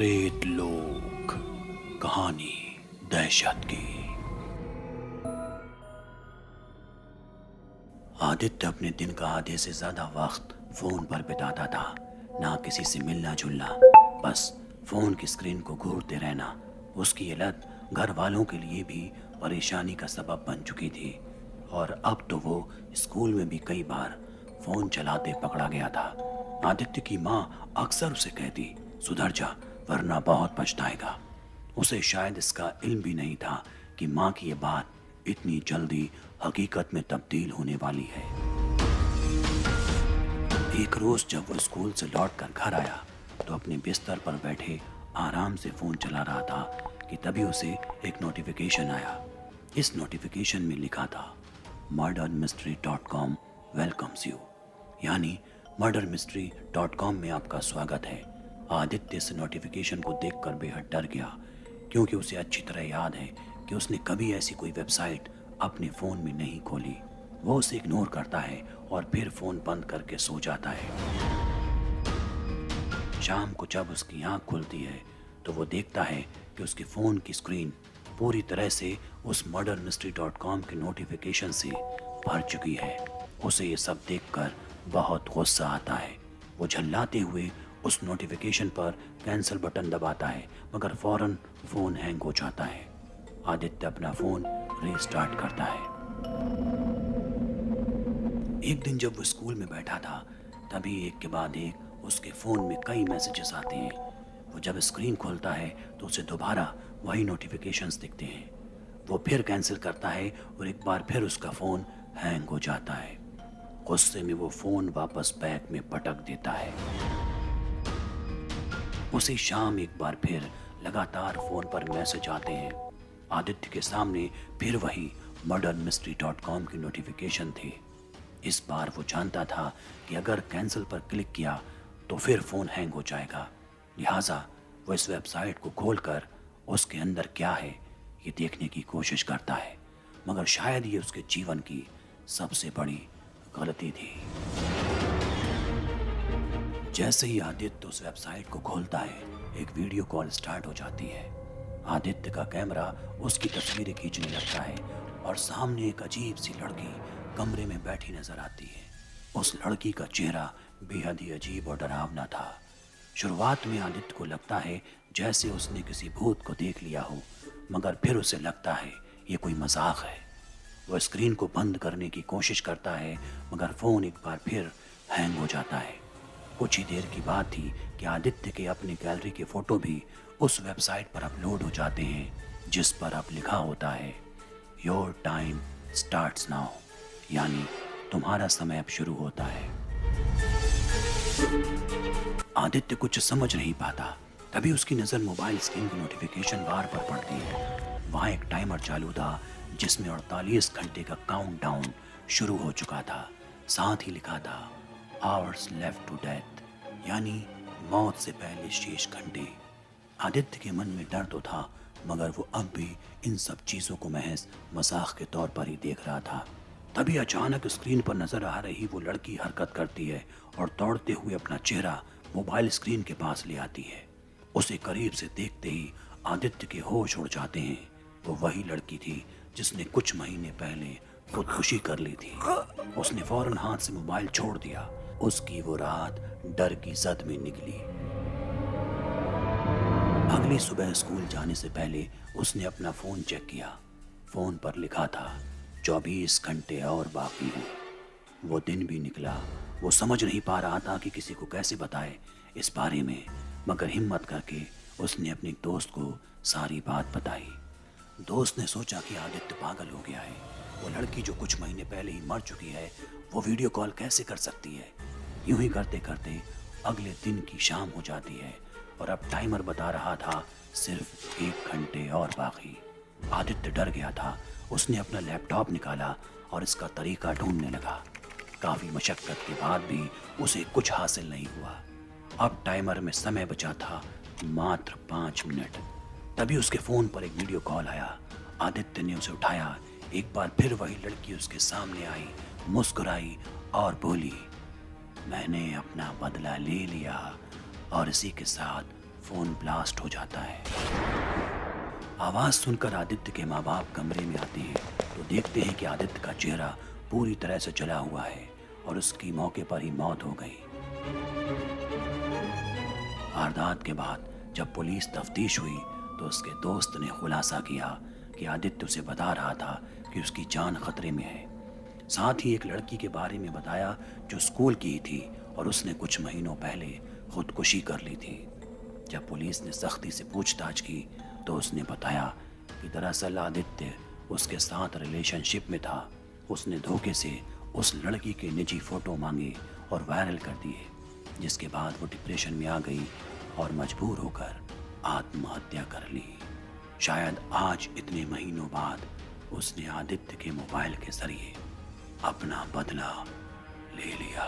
प्रेत लोक कहानी दहशत की। आदित्य अपने दिन का आधे से ज्यादा वक्त फोन पर बिताता था। ना किसी से मिलना जुलना, बस फोन की स्क्रीन को घूरते रहना। उसकी ये लत घर वालों के लिए भी परेशानी का सबब बन चुकी थी और अब तो वो स्कूल में भी कई बार फोन चलाते पकड़ा गया था। आदित्य की माँ अक्सर उसे कहती, सुधर जा वरना बहुत पछताएगा। उसे शायद इसका इल्म भी नहीं था कि माँ की ये बात इतनी जल्दी हकीकत में तब्दील होने वाली है। एक रोज जब वो स्कूल से लौटकर घर आया तो अपने बिस्तर पर बैठे आराम से फोन चला रहा था कि तभी उसे एक नोटिफिकेशन आया। इस नोटिफिकेशन में लिखा था, murdermystery.com वेलकम्स यू, यानी murdermystery.com में आपका स्वागत है। आदित्य इस नोटिफिकेशन को देखकर बेहद डर गया, क्योंकि उसे अच्छी तरह याद है कि उसने कभी ऐसी कोई वेबसाइट अपने फ़ोन में नहीं खोली। वो उसे इग्नोर करता है और फिर फ़ोन बंद करके सो जाता है। शाम को जब उसकी आँख खुलती है तो वो देखता है कि उसके फ़ोन की स्क्रीन पूरी तरह से उस murdermystery.com के नोटिफिकेशन से भर चुकी है। उसे ये सब देखकर बहुत गुस्सा आता है। वो झल्लाते हुए उस नोटिफिकेशन पर कैंसिल बटन दबाता है, मगर फौरन फ़ोन हैंग हो जाता है। आदित्य अपना फ़ोन रीस्टार्ट करता है। एक दिन जब वो स्कूल में बैठा था तभी एक के बाद एक उसके फ़ोन में कई मैसेजेस आते हैं। वो जब स्क्रीन खोलता है तो उसे दोबारा वही नोटिफिकेशंस दिखते हैं। वो फिर कैंसिल करता है और एक बार फिर उसका फ़ोन हैंग हो जाता है। गुस्से में वो फ़ोन वापस बैग में पटक देता है। उसी शाम एक बार फिर लगातार फ़ोन पर मैसेज आते हैं। आदित्य के सामने फिर वही murdermystery.com की नोटिफिकेशन थे। इस बार वो जानता था कि अगर कैंसिल पर क्लिक किया तो फिर फ़ोन हैंग हो जाएगा। लिहाजा वो इस वेबसाइट को खोलकर उसके अंदर क्या है ये देखने की कोशिश करता है, मगर शायद ये उसके जीवन की सबसे बड़ी गलती थी। जैसे ही आदित्य उस वेबसाइट को खोलता है, एक वीडियो कॉल स्टार्ट हो जाती है। आदित्य का कैमरा उसकी तस्वीरें खींचने लगता है और सामने एक अजीब सी लड़की कमरे में बैठी नजर आती है। उस लड़की का चेहरा बेहद ही अजीब और डरावना था। शुरुआत में आदित्य को लगता है जैसे उसने किसी भूत को देख लिया हो, मगर फिर उसे लगता है ये कोई मजाक है। वह स्क्रीन को बंद करने की कोशिश करता है, मगर फ़ोन एक बार फिर हैंग हो जाता है। कुछ ही देर की बात थी कि आदित्य के अपनी गैलरी के फ़ोटो भी उस वेबसाइट पर अपलोड हो जाते हैं, जिस पर अब लिखा होता है, योर टाइम स्टार्ट्स नाउ, यानी तुम्हारा समय अब शुरू होता है। आदित्य कुछ समझ नहीं पाता। तभी उसकी नज़र मोबाइल स्क्रीन की नोटिफिकेशन बार पर पड़ती है। वहाँ एक टाइमर चालू था जिसमें 48 घंटे का काउंटडाउन शुरू हो चुका था। साथ ही लिखा था, आवर्स लेफ्ट टू डेथ, यानी मौत से पहले शेष घंटे। आदित्य के मन में डर तो था, मगर वो अब भी इन सब चीज़ों को महज मजाक के तौर पर ही देख रहा था। तभी अचानक स्क्रीन पर नजर आ रही वो लड़की हरकत करती है और दौड़ते हुए अपना चेहरा मोबाइल स्क्रीन के पास ले आती है। उसे करीब से देखते ही आदित्य के होश उड़ जाते हैं। वो वही लड़की थी जिसने कुछ महीने पहले खुदकुशी कर ली थी। उसने फौरन हाथ से मोबाइल छोड़ दिया। उसकी वो रात डर की जद में निकली। अगली सुबह स्कूल जाने से पहले उसने अपना फ़ोन चेक किया। फ़ोन पर लिखा था, 24 घंटे और बाकी हैं। वो दिन भी निकला। वो समझ नहीं पा रहा था कि किसी को कैसे बताए इस बारे में, मगर हिम्मत करके उसने अपने दोस्त को सारी बात बताई। दोस्त ने सोचा कि आदित्य पागल हो गया है। वो लड़की जो कुछ महीने पहले ही मर चुकी है, वो वीडियो कॉल कैसे कर सकती है। यूं ही करते करते अगले दिन की शाम हो जाती है और अब टाइमर बता रहा था सिर्फ 1 घंटे और बाकी। आदित्य डर गया था। उसने अपना लैपटॉप निकाला और इसका तरीका ढूंढने लगा। काफ़ी मशक्क़त के बाद भी उसे कुछ हासिल नहीं हुआ। अब टाइमर में समय बचा था मात्र 5 मिनट। तभी उसके फ़ोन पर एक वीडियो कॉल आया। आदित्य ने उसे उठाया। एक बार फिर वही लड़की उसके सामने आई, मुस्कुराई और बोली, मैंने अपना बदला ले लिया। और इसी के साथ फोन ब्लास्ट हो जाता है। आवाज सुनकर आदित्य के माँ बाप कमरे में आते हैं तो देखते हैं कि आदित्य का चेहरा पूरी तरह से जला हुआ है और उसकी मौके पर ही मौत हो गई। वारदात के बाद जब पुलिस तफ्तीश हुई तो उसके दोस्त ने खुलासा किया कि आदित्य उसे बता रहा था कि उसकी जान खतरे में है। साथ ही एक लड़की के बारे में बताया जो स्कूल की ही थी और उसने कुछ महीनों पहले खुदकुशी कर ली थी। जब पुलिस ने सख्ती से पूछताछ की तो उसने बताया कि दरअसल आदित्य उसके साथ रिलेशनशिप में था। उसने धोखे से उस लड़की के निजी फोटो मांगे और वायरल कर दिए, जिसके बाद वो डिप्रेशन में आ गई और मजबूर होकर आत्महत्या कर ली। शायद आज इतने महीनों बाद उसने आदित्य के मोबाइल के जरिए अपना बदला ले लिया।